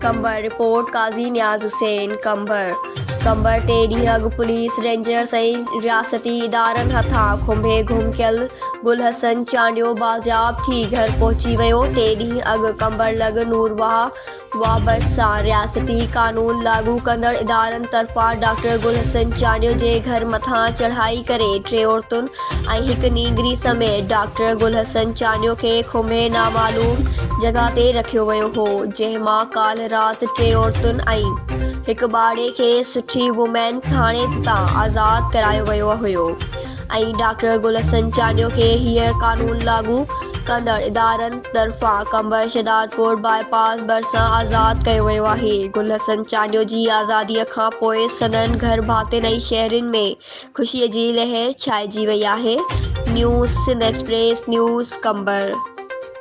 कंबर रिपोर्ट काज़ी न्याज़ हुसैन कंबर टे ॾींहं अॻु पुलिस रेंजर्स ऐं रियासती इदारनि हथां खुंभे गुम कयल गुल हसन चांडियो बाज़ियाब थी घर पहुची वियो। 3 ॾींहं अॻु कंबरलग नूरवाह भरिसां रियासती कानून लागू कंदड़ इदारनि तरफ़ां डॉक्टर गुल हसन चांडियो जे घर मथां चढ़ाई करे 3 औरतुनि ऐं हिकु नींगरी समेत डॉक्टर गुल हसन चांडियो खे खुंभे नामालूम जॻह ते रखियो वियो हो, जंहिं मां काल्ह राति 3 औरतुनि ऐं हिकु ॿारु खे सुठी वुमेन थाणे तां आज़ादु करायो वियो हुयो ऐं डॉक्टर गुल हसन चांडियो खे हींअर कानून लागू कंदड़ इदारनि तरफ़ां कंबर शहदादकोट बाईपास भरिसां आज़ादु कयो वियो आहे। गुल हसन चांडियो जी आज़ादीअ खां पोइ संदनि घर भातियुनि ऐं शहरनि में ख़ुशीअ जी लहर छाइजी वई आहे। न्यूज़ सिंध एक्सप्रेस न्यूज़ कंबर।